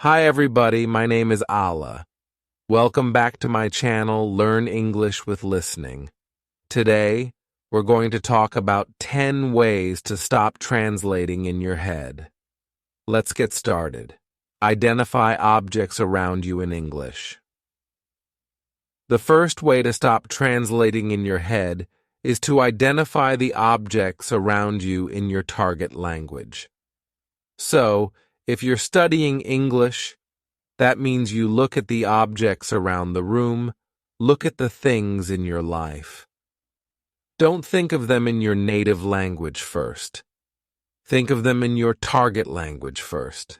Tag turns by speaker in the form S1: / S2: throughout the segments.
S1: Hi everybody, my name is Allah. Welcome back to my channel, Learn English with Listening. Today, we're going to talk about 10 ways to stop translating in your head. Let's get started. Identify objects around you in English. The first way to stop translating in your head is to identify the objects around you in your target language. So, if you're studying English, that means you look at the objects around the room, look at the things in your life. Don't think of them in your native language first. Think of them in your target language first.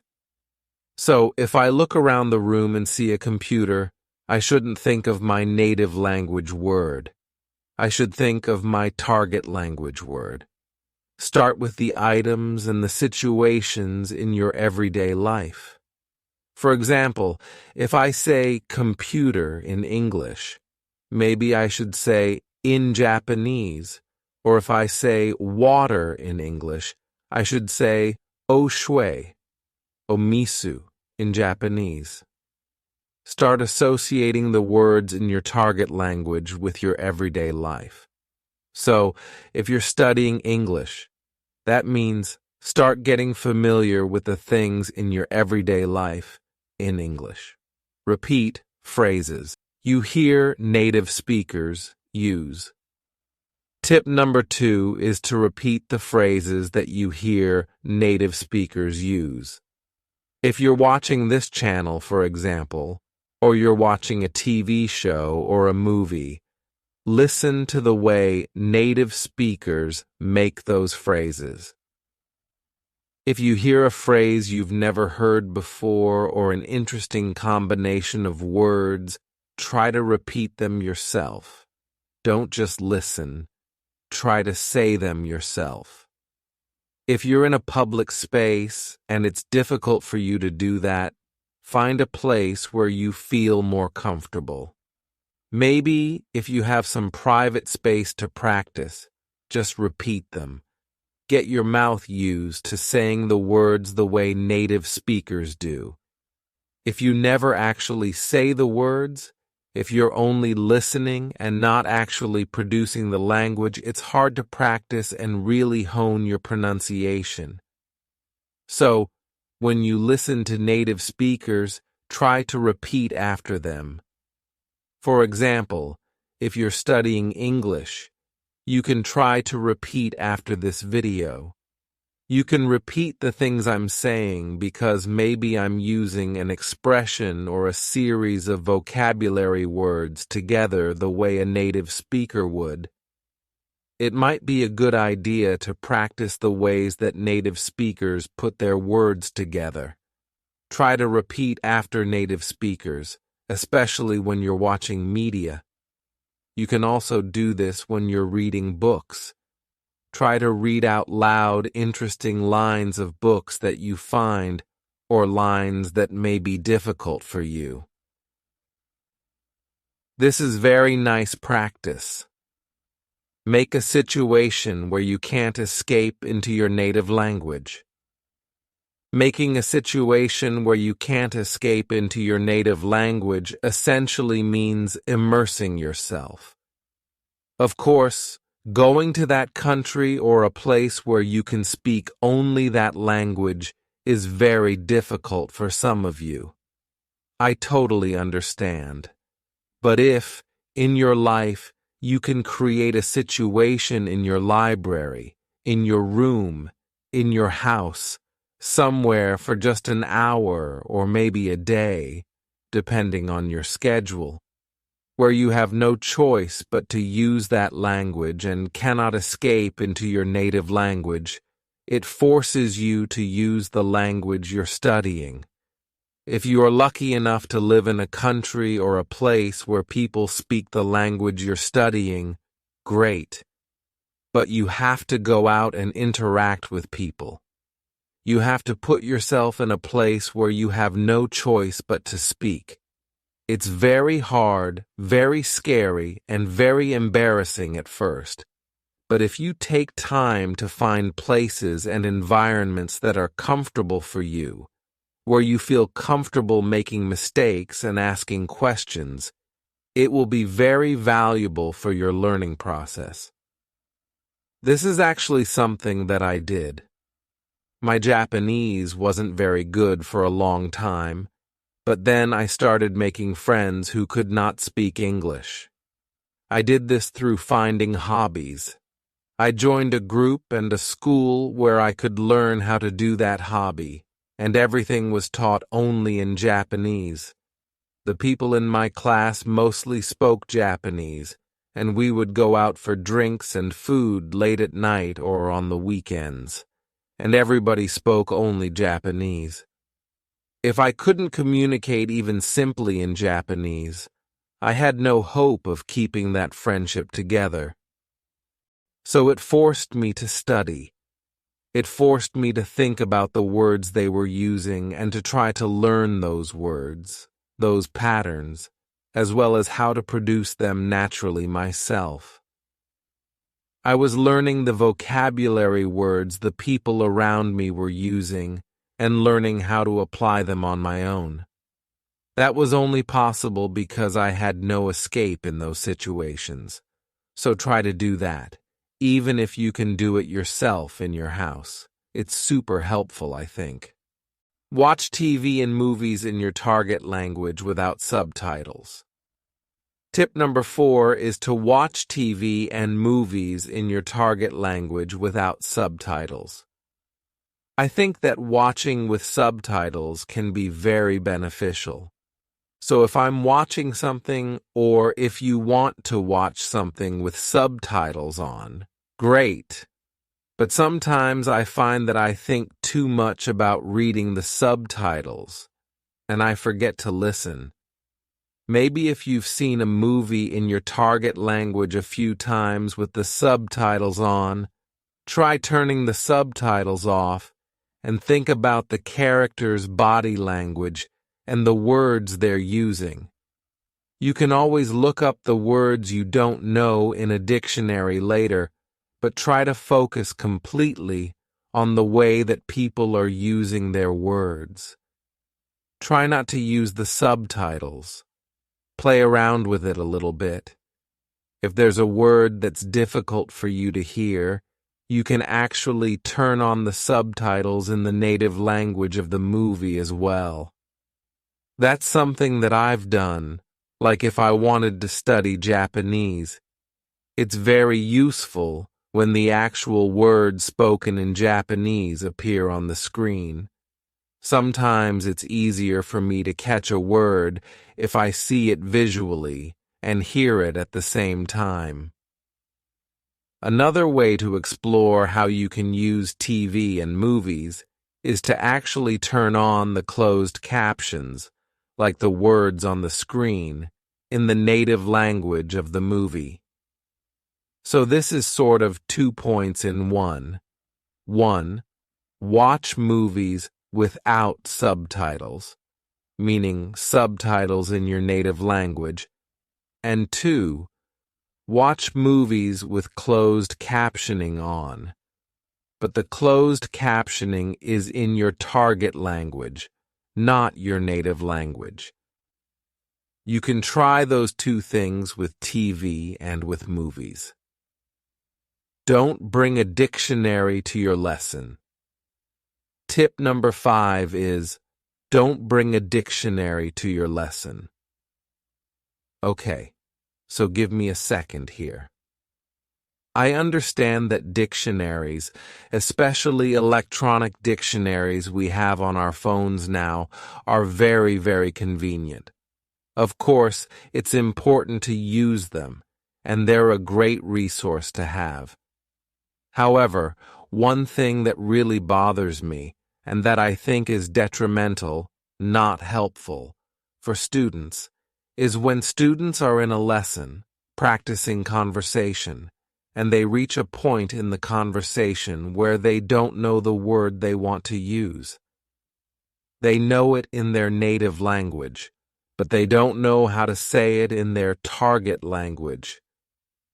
S1: So, if I look around the room and see a computer, I shouldn't think of my native language word. I should think of my target language word. Start with the items and the situations in your everyday life. For example, if I say computer in English, maybe I should say in Japanese, or if I say water in English, I should say oshui, omisu in Japanese. Start associating the words in your target language with your everyday life. So, if you're studying English, that means start getting familiar with the things in your everyday life in English. Repeat phrases you hear native speakers use. Tip number 2 is to repeat the phrases that you hear native speakers use. If you're watching this channel, for example, or you're watching a TV show or a movie, listen to the way native speakers make those phrases. If you hear a phrase you've never heard before or an interesting combination of words, try to repeat them yourself. Don't just listen. Try to say them yourself. If you're in a public space and it's difficult for you to do that, find a place where you feel more comfortable. Maybe if you have some private space to practice, just repeat them. Get your mouth used to saying the words the way native speakers do. If you never actually say the words, if you're only listening and not actually producing the language, it's hard to practice and really hone your pronunciation. So, when you listen to native speakers, try to repeat after them. For example, if you're studying English, you can try to repeat after this video. You can repeat the things I'm saying because maybe I'm using an expression or a series of vocabulary words together the way a native speaker would. It might be a good idea to practice the ways that native speakers put their words together. Try to repeat after native speakers, especially when you're watching media. You can also do this when you're reading books. Try to read out loud interesting lines of books that you find, or lines that may be difficult for you. This is very nice practice. Make a situation where you can't escape into your native language. Making a situation where you can't escape into your native language essentially means immersing yourself. Of course, going to that country or a place where you can speak only that language is very difficult for some of you. I totally understand. But if, in your life, you can create a situation in your library, in your room, in your house, somewhere for just an hour or maybe a day, depending on your schedule, where you have no choice but to use that language and cannot escape into your native language, it forces you to use the language you're studying. If you are lucky enough to live in a country or a place where people speak the language you're studying, great. But you have to go out and interact with people. You have to put yourself in a place where you have no choice but to speak. It's very hard, very scary, and very embarrassing at first. But if you take time to find places and environments that are comfortable for you, where you feel comfortable making mistakes and asking questions. It will be very valuable for your learning process. This is actually something that I did. My Japanese wasn't very good for a long time, but then I started making friends who could not speak English. I did this through finding hobbies. I joined a group and a school where I could learn how to do that hobby, and everything was taught only in Japanese. The people in my class mostly spoke Japanese, and we would go out for drinks and food late at night or on the weekends, and everybody spoke only Japanese. If I couldn't communicate even simply in Japanese, I had no hope of keeping that friendship together. So it forced me to study. It forced me to think about the words they were using and to try to learn those words, those patterns, as well as how to produce them naturally myself. I was learning the vocabulary words the people around me were using and learning how to apply them on my own. That was only possible because I had no escape in those situations. So try to do that, even if you can do it yourself in your house. It's super helpful, I think. Watch TV and movies in your target language without subtitles. Tip number 4 is to watch TV and movies in your target language without subtitles. I think that watching with subtitles can be very beneficial. So if I'm watching something, or if you want to watch something with subtitles on, great. But sometimes I find that I think too much about reading the subtitles, and I forget to listen. Maybe if you've seen a movie in your target language a few times with the subtitles on, try turning the subtitles off and think about the character's body language and the words they're using. You can always look up the words you don't know in a dictionary later, but try to focus completely on the way that people are using their words. Try not to use the subtitles. Play around with it a little bit. If there's a word that's difficult for you to hear, you can actually turn on the subtitles in the native language of the movie as well. That's something that I've done, like if I wanted to study Japanese. It's very useful when the actual words spoken in Japanese appear on the screen. Sometimes it's easier for me to catch a word if I see it visually and hear it at the same time. Another way to explore how you can use TV and movies is to actually turn on the closed captions, like the words on the screen, in the native language of the movie. So this is sort of 2 points in one. 1. Watch movies without subtitles, meaning subtitles in your native language. And 2. Watch movies with closed captioning on. But the closed captioning is in your target language, not your native language. You can try those 2 things with TV and with movies. Don't bring a dictionary to your lesson. Tip number 5 is, don't bring a dictionary to your lesson. Okay, so give me a second here. I understand that dictionaries, especially electronic dictionaries we have on our phones now, are very, very convenient. Of course, it's important to use them, and they're a great resource to have. However, one thing that really bothers me, and that I think is detrimental, not helpful, for students, is when students are in a lesson, practicing conversation, and they reach a point in the conversation where they don't know the word they want to use. They know it in their native language, but they don't know how to say it in their target language.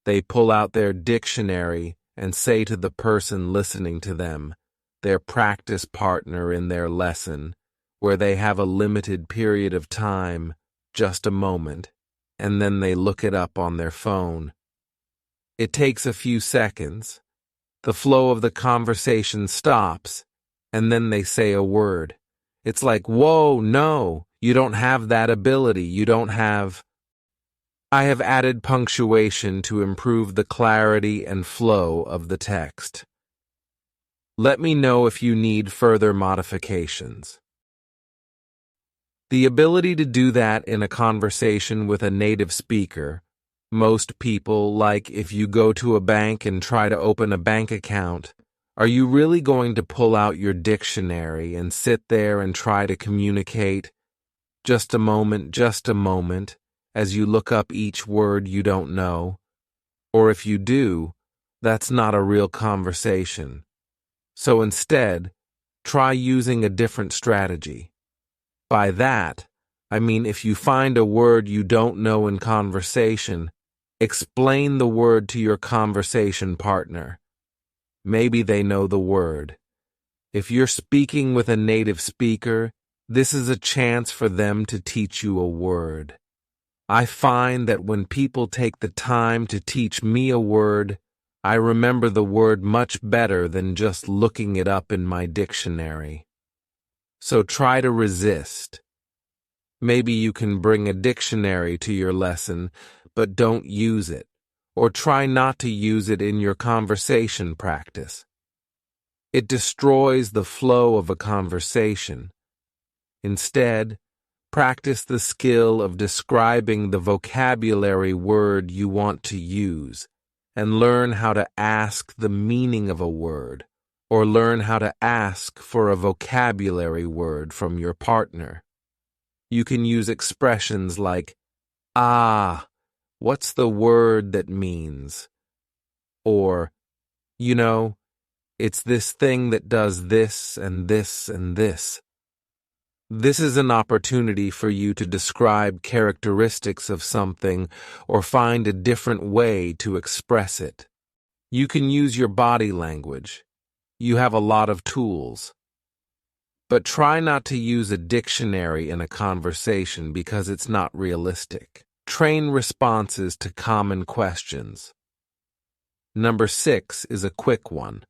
S1: They pull out their dictionary and say to the person listening to them, their practice partner in their lesson, where they have a limited period of time, just a moment, and then they look it up on their phone. It takes a few seconds. The flow of the conversation stops, and then they say a word. It's like, whoa, no, you don't have that ability. You don't have. I have added punctuation to improve the clarity and flow of the text. Let me know if you need further modifications. The ability to do that in a conversation with a native speaker. Most people, like if you go to a bank and try to open a bank account, are you really going to pull out your dictionary and sit there and try to communicate? Just a moment, as you look up each word you don't know. Or if you do, that's not a real conversation. So instead, try using a different strategy. By that, I mean if you find a word you don't know in conversation, explain the word to your conversation partner. Maybe they know the word. If you're speaking with a native speaker, this is a chance for them to teach you a word. I find that when people take the time to teach me a word, I remember the word much better than just looking it up in my dictionary. So try to resist. Maybe you can bring a dictionary to your lesson, but don't use it, or try not to use it in your conversation practice. It destroys the flow of a conversation. Instead, practice the skill of describing the vocabulary word you want to use, and learn how to ask the meaning of a word, or learn how to ask for a vocabulary word from your partner. You can use expressions like, ah, what's the word that means? Or, it's this thing that does this and this and this. This is an opportunity for you to describe characteristics of something or find a different way to express it. You can use your body language. You have a lot of tools. But try not to use a dictionary in a conversation because it's not realistic. Train responses to common questions. Number 6 is a quick one.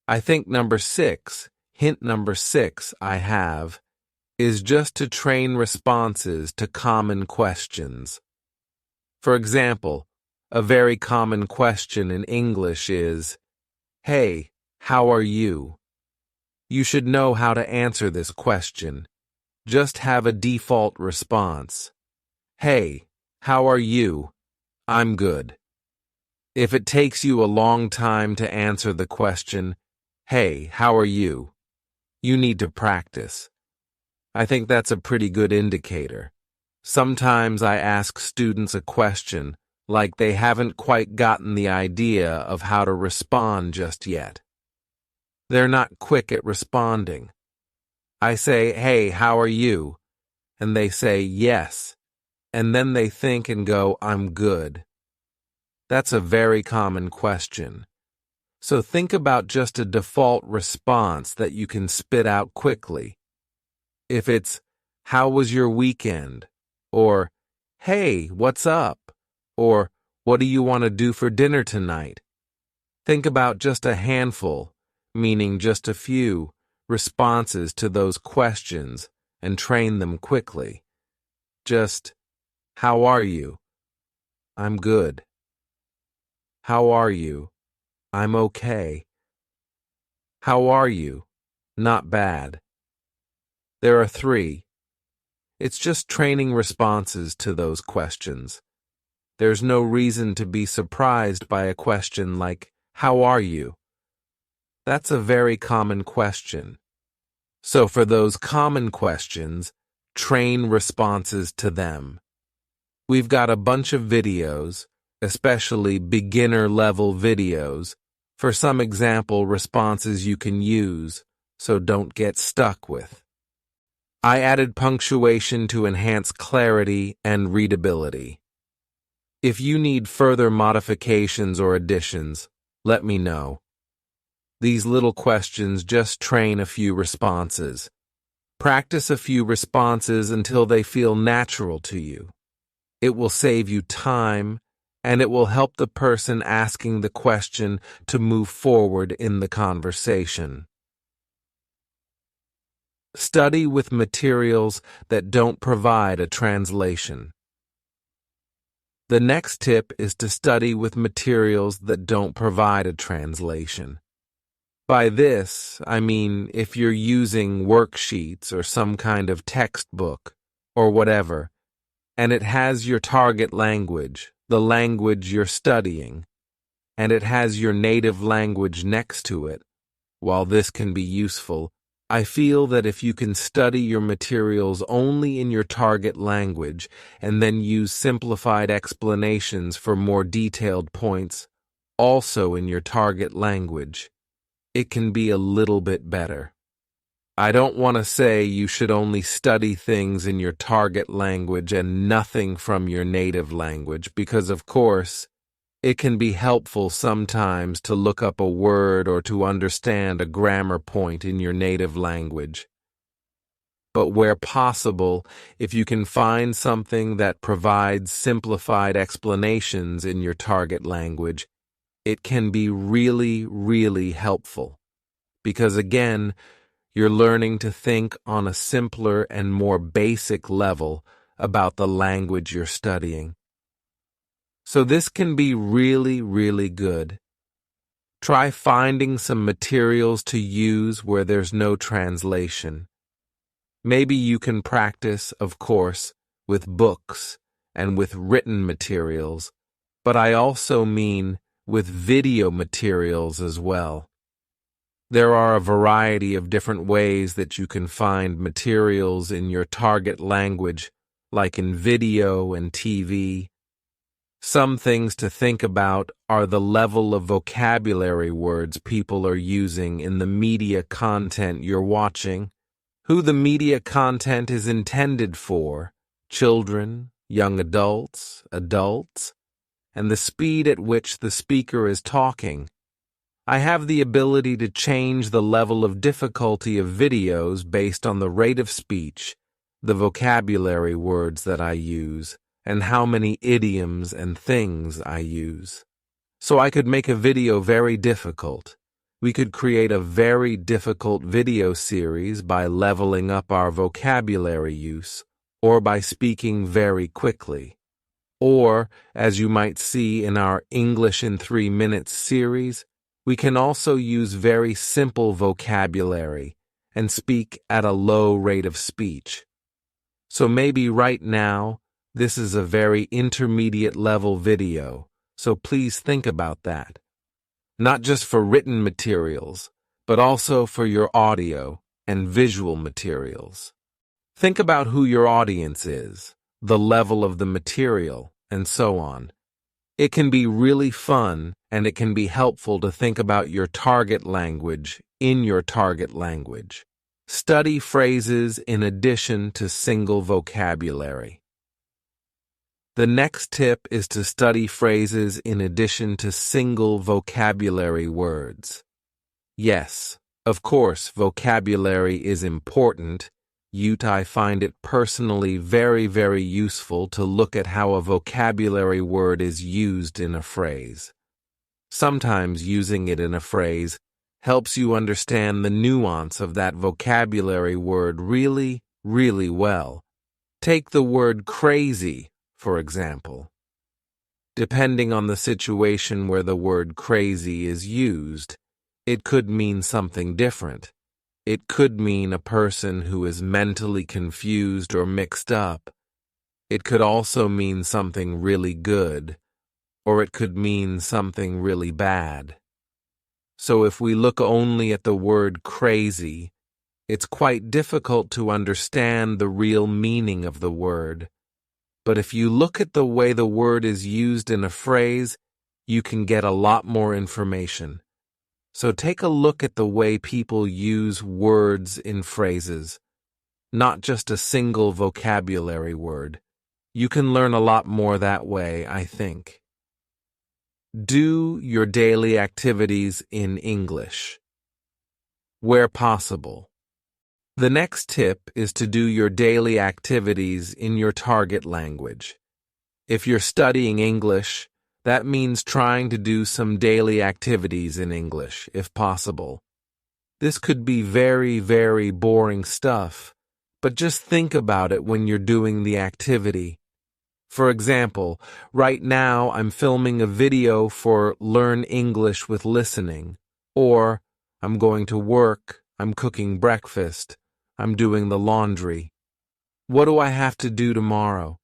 S1: I think hint number 6 I have, is just to train responses to common questions. For example, a very common question in English is, "Hey, how are you?" You should know how to answer this question. Just have a default response. "Hey, how are you?" "I'm good." If it takes you a long time to answer the question, "Hey, how are you?" you need to practice. I think that's a pretty good indicator. Sometimes I ask students a question, like they haven't quite gotten the idea of how to respond just yet. They're not quick at responding. I say, "Hey, how are you?" And they say, "Yes." And then they think and go, "I'm good." That's a very common question. So think about just a default response that you can spit out quickly. If it's, "How was your weekend?" Or, "Hey, what's up?" Or, "What do you want to do for dinner tonight?" Think about just a handful, meaning just a few, responses to those questions and train them quickly. Just, "How are you?" "I'm good." "How are you?" "I'm okay." "How are you?" "Not bad." There are 3. It's just training responses to those questions. There's no reason to be surprised by a question like, "How are you?" That's a very common question. So for those common questions, train responses to them. We've got a bunch of videos, especially beginner-level videos, for some example responses you can use, so don't get stuck with. I added punctuation to enhance clarity and readability. If you need further modifications or additions, let me know. These little questions just train a few responses. Practice a few responses until they feel natural to you. It will save you time, and it will help the person asking the question to move forward in the conversation. Study with materials that don't provide a translation. The next tip is to study with materials that don't provide a translation. By this, I mean if you're using worksheets or some kind of textbook or whatever, and it has your target language, the language you're studying, and it has your native language next to it. While this can be useful, I feel that if you can study your materials only in your target language and then use simplified explanations for more detailed points, also in your target language, it can be a little bit better. I don't want to say you should only study things in your target language and nothing from your native language because, of course, it can be helpful sometimes to look up a word or to understand a grammar point in your native language. But where possible, if you can find something that provides simplified explanations in your target language, it can be really, really helpful. Because again, you're learning to think on a simpler and more basic level about the language you're studying. So this can be really, really good. Try finding some materials to use where there's no translation. Maybe you can practice, of course, with books and with written materials, but I also mean with video materials as well. There are a variety of different ways that you can find materials in your target language, like in video and TV. Some things to think about are the level of vocabulary words people are using in the media content you're watching, who the media content is intended for, children, young adults, and the speed at which the speaker is talking. I have the ability to change the level of difficulty of videos based on the rate of speech, the vocabulary words that I use, and how many idioms and things I use. So I could make a video very difficult. We could create a very difficult video series by leveling up our vocabulary use, or by speaking very quickly. Or, as you might see in our English in 3 Minutes series, we can also use very simple vocabulary and speak at a low rate of speech. So maybe right now, this is a very intermediate level video, so please think about that. Not just for written materials, but also for your audio and visual materials. Think about who your audience is, the level of the material, and so on. It can be really fun, and it can be helpful to think about your target language in your target language. Study phrases in addition to single vocabulary. The next tip is to study phrases in addition to single vocabulary words. Yes, of course, vocabulary is important, yet I find it personally very, very useful to look at how a vocabulary word is used in a phrase. Sometimes using it in a phrase helps you understand the nuance of that vocabulary word really, really well. Take the word crazy, for example. Depending on the situation where the word crazy is used, it could mean something different. It could mean a person who is mentally confused or mixed up. It could also mean something really good, or it could mean something really bad. So if we look only at the word crazy, it's quite difficult to understand the real meaning of the word. But if you look at the way the word is used in a phrase, you can get a lot more information. So take a look at the way people use words in phrases, not just a single vocabulary word. You can learn a lot more that way, I think. Do your daily activities in English, where possible. The next tip is to do your daily activities in your target language. If you're studying English, that means trying to do some daily activities in English, if possible. This could be very, very boring stuff, but just think about it when you're doing the activity. For example, right now I'm filming a video for Learn English with Listening, or I'm going to work, I'm cooking breakfast, I'm doing the laundry. What do I have to do tomorrow?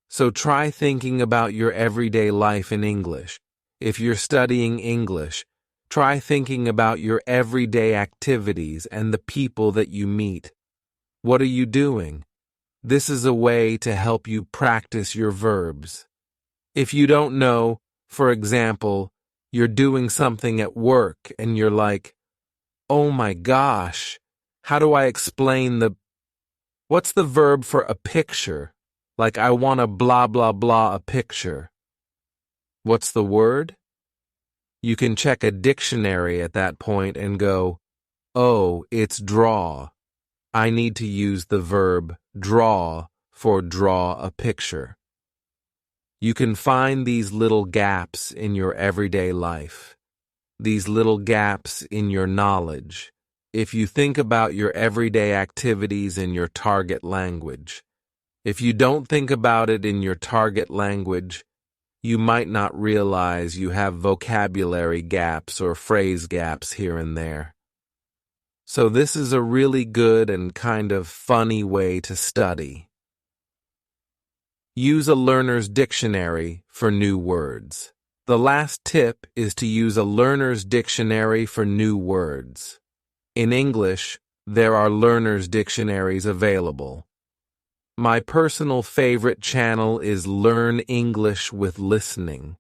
S1: So try thinking about your everyday life in English. If you're studying English, try thinking about your everyday activities and the people that you meet. What are you doing? This is a way to help you practice your verbs. If you don't know, for example, you're doing something at work and you're like, oh my gosh, how do I explain what's the verb for a picture? Like I want to blah blah blah a picture. What's the word? You can check a dictionary at that point and go, oh, it's draw. I need to use the verb draw for draw a picture. You can find these little gaps in your everyday life, these little gaps in your knowledge, if you think about your everyday activities in your target language. If you don't think about it in your target language, you might not realize you have vocabulary gaps or phrase gaps here and there. So this is a really good and kind of funny way to study. Use a learner's dictionary for new words. The last tip is to use a learner's dictionary for new words. In English, there are learner's dictionaries available. My personal favorite channel is Learn English with Listening.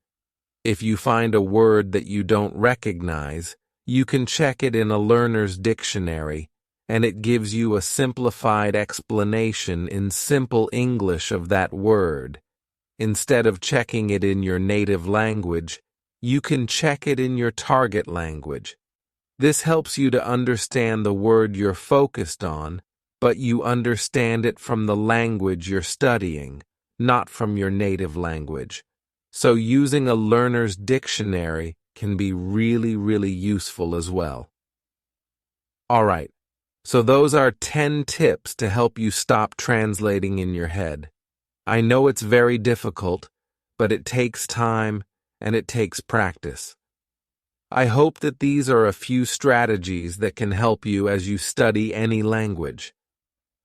S1: If you find a word that you don't recognize, you can check it in a learner's dictionary, and it gives you a simplified explanation in simple English of that word. Instead of checking it in your native language, you can check it in your target language. This helps you to understand the word you're focused on, but you understand it from the language you're studying, not from your native language. So using a learner's dictionary can be really, really useful as well. All right, so those are 10 tips to help you stop translating in your head. I know it's very difficult, but it takes time and it takes practice. I hope that these are a few strategies that can help you as you study any language.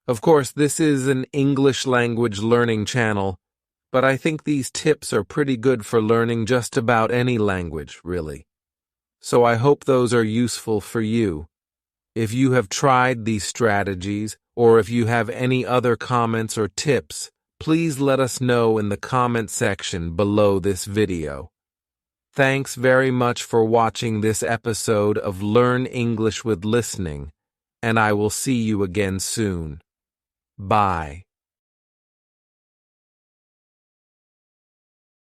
S1: Of course, this is an English language learning channel, but I think these tips are pretty good for learning just about any language, really. So I hope those are useful for you. If you have tried these strategies, or if you have any other comments or tips, please let us know in the comment section below this video. Thanks very much for watching this episode of Learn English with Listening, and I will see you again soon. Bye.